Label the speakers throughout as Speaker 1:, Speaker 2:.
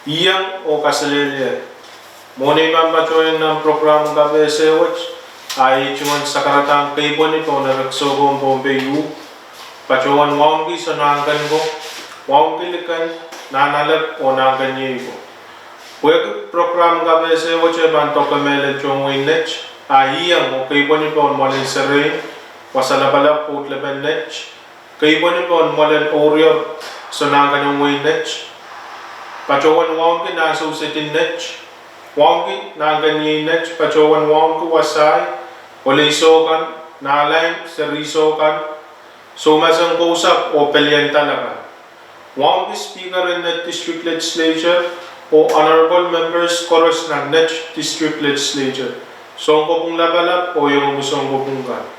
Speaker 1: Iyang o kasalilian. Muna imampachoyan ng programang KBSWatch ay cuman sa karatang kaibon ito na nagsogong Bombay U. Pachowan waungki sa nanggan ko, waungki likan, nanalag o nanggan niyo ko. Pwede program KBSWatch ay bantok kamelan chong winech, iyang o kaibon ito ang Mwererehn, wasalabalap po utlaban nech, kaibon ito ang Mwererehn sa nanggan ng winech. Pachowan waungki na susitin nech, waungki na ganyan nech, pachowan waungki wasay, wala isokan, nalain, serisokan, sumasang kusap o pelyan talaga. Waungki speaker in net district legislature o honorable members chorus ng net district legislature. Songko pong labalap o yung gustong pong kan.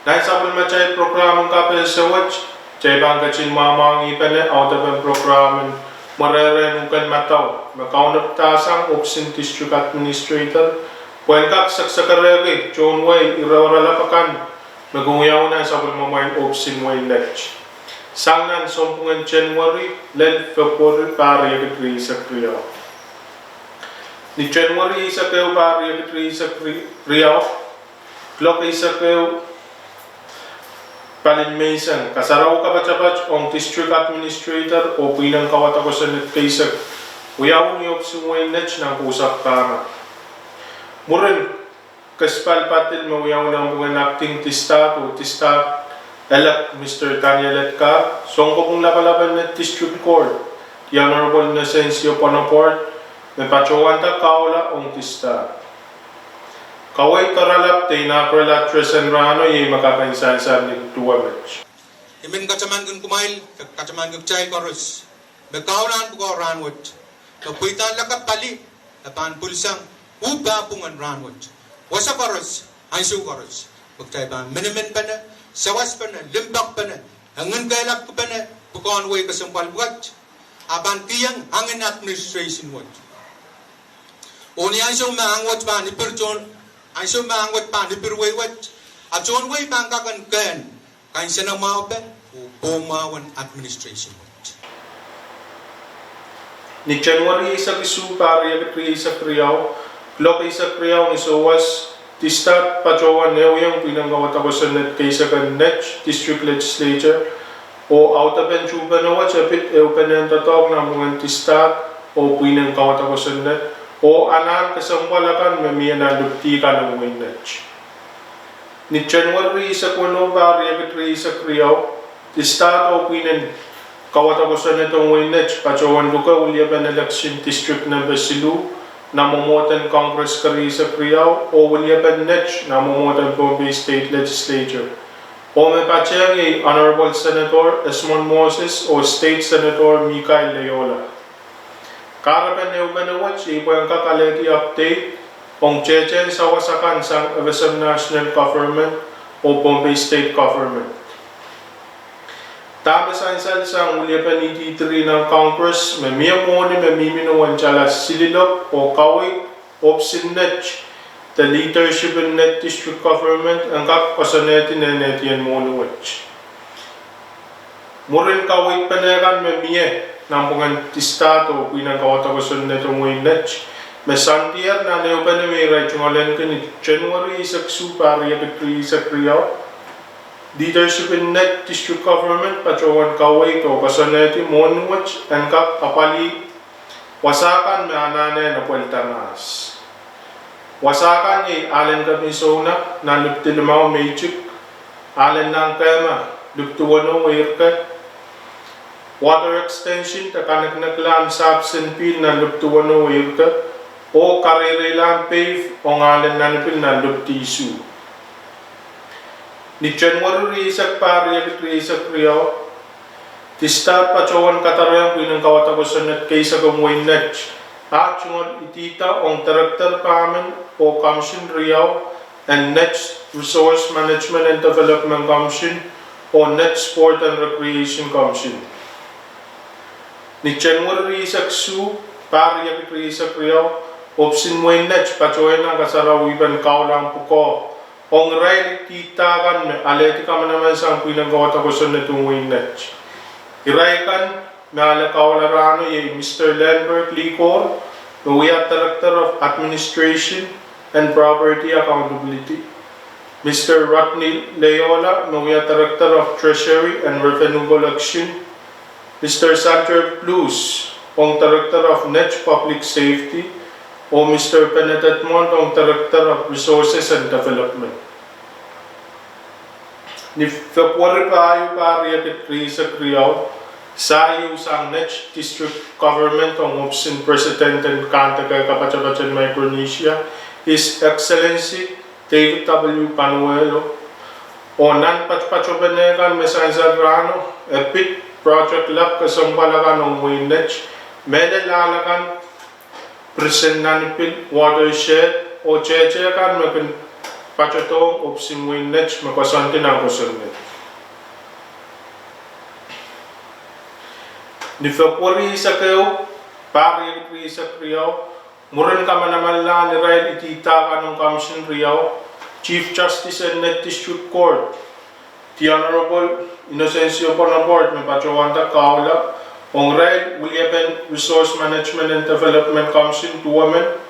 Speaker 1: Dahil sa pulmachay programang KBSWatch, chay bangkachin mamang ipane out of ang programang Mwererehn Uken Madau, makaunap tasang Opsin District Administrator, puwengkak saksakaregi, John Way, irawarapakan, magunguyaw na sa pulmamayin Opsin Way Lech. Sangnan sompungan January, len February pari agitri sa kriyaw. Ni January isa kayo pari agitri sa kriyaw, Glock isa kayo Palinmaysan, kasaraw kabacabac ang District Administrator o pinang kawatakosan at kaysa uyaw ni Opsin Way Lech ng kusap para. Murin, kaspal patil mauyaw ng mga acting tistat o tistat elect Mr. Daniel Letka, songko pong lapalaban ng District Court, the Honorable Nasensio Panaport, may pachowan ta kaula ang tistat. Kaway taralap tay na pralat tresen rano yung makakainsan-san ni Dua Match.
Speaker 2: Imin kacaman kun kumail, kacaman kun chay koros. Bekaulan ko ranwot. Kapuitan lakap pali, lapan pulsang uba pungan ranwot. Wasa koros, aisu koros. Bagtay ba minimin pa na, sawas pa na, limbak pa na, hangin kailak pa na, bukawan way kasampal buat. Apan tiyang hangin administration wat. Oni aisu maangwat pa ni perjon. Ay so maangwat pa ni Pirwaywat at John Way pangkakan kan kain siya ng maopen o bumawan administration.
Speaker 1: Ni January isa kisu pari agitri isa kriyaw, Glock isa kriyaw ni Sowas, tistat pachowan neoyang pinanggawatakosan net kaysa kan net district legislature o autapen chuba na wat sapit eupen tatawag na mga tistat o pinanggawatakosan net o anan kasampalakan mamiya na lupti ka ng winech. Ni January isa kuno bari agitri isa kriyaw, tistat o pinin kawatakosan itong winech, pachowan luka ulyaban election district na Basilu, namomotan Congress kari sa kriyaw, o ulyaban nech, namomotan Bombay State Legislature. O may patsiyang Honorable Senator Esmond Moses o State Senator Michael Leola. Karapan na umanawat siya ipo ang kakalegi update kung chechen sa wasakan sang Avesam National Government o Bombay State Government. Tapos ang sang ulyapan ni D3 ng Congress, may miyamoni may miminuwan tiyala sililop o kawit Opsin Lech, the leadership in net district government ang kakpasanetin na netiyan monuwach. Murin kawit paneran may miye ng mga tistato pinagkawatakosan na itong winech. May santier na neupan na may right yung alen ka ni January isa ksu pari agitri isa kriyaw. Leadership in net district government pachowan kaway to kasaneti monuwach ang kapali wasakan may anane na pueltanas. Wasakan alen kamisona na luptilimaw magic alen ng kema luptuwano wirka. Water extension, takanagnak subsen pil na luptuwan o wirka, o karere lang pave o ngalan na nipil na luptisu. Ni January isak pari agitri isak kriyaw, tistat pachowan katarayang pinangkawatakosan at kaysa kamuin nech, at yung itita ong director pamin o commission riyaw, and next resource management and development commission o net sport and recreation commission. Ni January isak su pari agitri isak riyaw, Opsin Way Lech pachoyan ang kasarawiban kaulang puko. Ong rail titakan me aletika man naman sa pinanggawatakosan na itong Way Lech. Iraikan Meala Kaularano ye Mr. Lambert Licor, Mewia Director of Administration and Property Accountability. Mr. Rodney Leola, Mewia Director of Treasury and Revenue Collection. Mr. Sancher Plus, ang Director of Net Public Safety, o Mr. Benedet Mont, ang Director of Resources and Development. Ni February payo pariya kit Risa Kriyaw, sayo sang Net District Government ang Opsin President and Kantagay Kapachabachan Micronesia, His Excellency David W. Panuelo, o nan patpachobenekan mesanzagrano, EPIC Project Lab kasambalakan ng Winech, medalalakan Presentanipil Watershed, o chechekan makin pachatong Opsin Winech makasanti ng kusunod. Ni February sa kayo, pari sa Riyaw, murin ka manamala ni Rail itita ka ng Commission Riyaw, Chief Justice and Net District Court, the Honorable Inocencio Bonaparte, may Pachawanda Kaula, ang Rail William Resource Management and Development Commission, Tuwamen,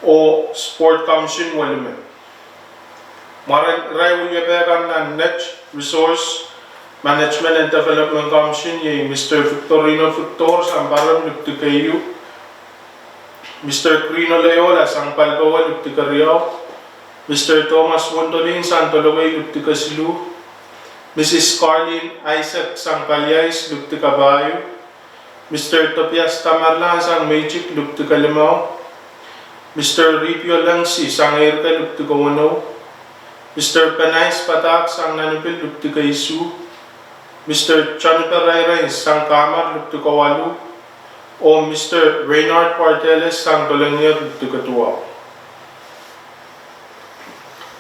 Speaker 1: o Sport Commission, Walimen. Maran Rail William na Net Resource Management and Development Commission, ye Mr. Victorino Victor, Samparan, Luptikayu, Mr. Crino Leola, Sang Palbawa, Luptikariao, Mr. Thomas Montolin, Santolaway, Luptikasilu, Mrs. Carlin Isaac, Sang Palyais, Luptikabayo, Mr. Topias Tamarlan, Sang Magic, Luptikalimaw, Mr. Ripio Langsi, Sang Erka, Luptikawano, Mr. Panais Patak, Sang Nanipil, Luptikaisu, Mr. Chanita Rayray, Sang Kamar, Luptikawalu, o Mr. Reynard Parteles, Sang Dolangyer, Luptikatuwa.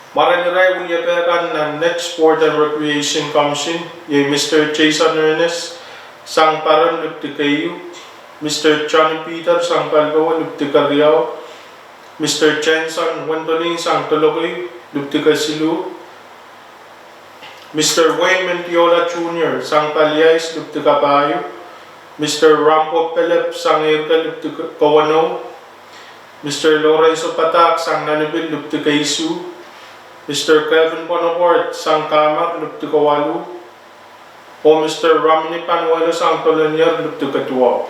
Speaker 1: Maraniray Wilyapekan na Net Sport and Recreation Commission, ye Mr. Jason Ernest, Sang Paran, Luptikayu, Mr. Johnny Peter, Sang Palgawa, Luptikariao, Mr. Jenson Wendolin, Sang Tologoy, Luptikasilu, Mr. Wayne Mentiola Jr., Sang Palyais, Luptikabayo, Mr. Rampo Pelep, Sang Erka, Luptikawano, Mr. Lorenzo Patak, Sang Nanibil, Luptikaisu, Mr. Kevin Bonaparte, Sang Kamar, Luptikawalu, o Mr. Ramini Panuelo, Sang Tolanier, Luptikatuwa.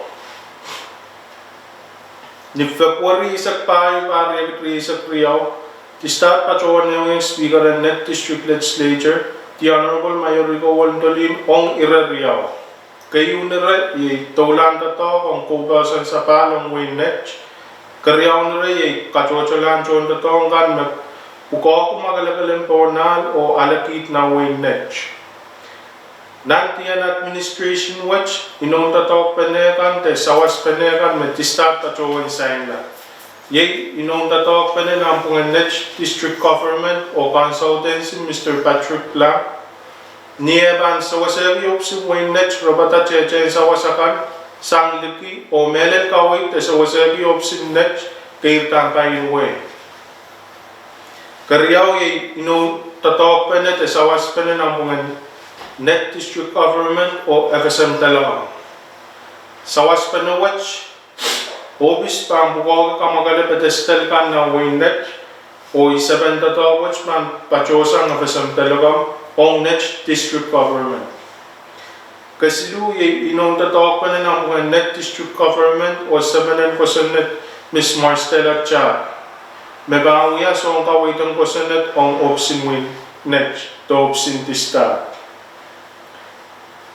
Speaker 1: Ni February isak payo pari isak Riyaw, ti start pachuan yung Speaker and Net District Legislature, the Honorable Mayor Rico Waldolin, ong Riyaw. Kayo nire, taulan tato kung kubasan sa palong Winech, Kariyaw nire, kachocholan chon tato kan Uko kumagalagaling pornal o alakit na Winech. Nantiyan Administration Watch, inuntatok penekan, te sawas penekan, metistat pachuan sa inla. Yay, inuntatok penekan ang Net District Government o Consultancy, Mr. Patrick Lang. Nieban sa wasari opsi Winech, robata chechen sa wasakan, sang liki o melet kawit, te sa wasari opsi Net, kairtan kayin way. Kariyaw ay tatok pa na sawas pa na ng mga Net District Government o FSM talaga. Sawas pa na watch, obis pa ang bukaw ka magalip at estel ka na Winech o isaben tatok watch man pachosang FSM talaga o Net District Government. Kasi lu ay tatok pa na ng mga Net District Government o 7% net Miss Marstella Cha. Mebawiya so ang kawitan ko sa net ang Opsin Winech to Opsin Tista.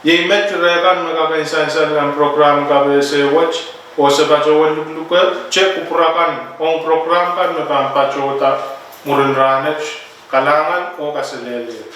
Speaker 1: Yung medyo rekan magkakainsansan ng program KBS Watch o sa Pachawan Lukluka, check upurakan ang program kan na pampachota Murin Ranech, Kalangan o Kasalele.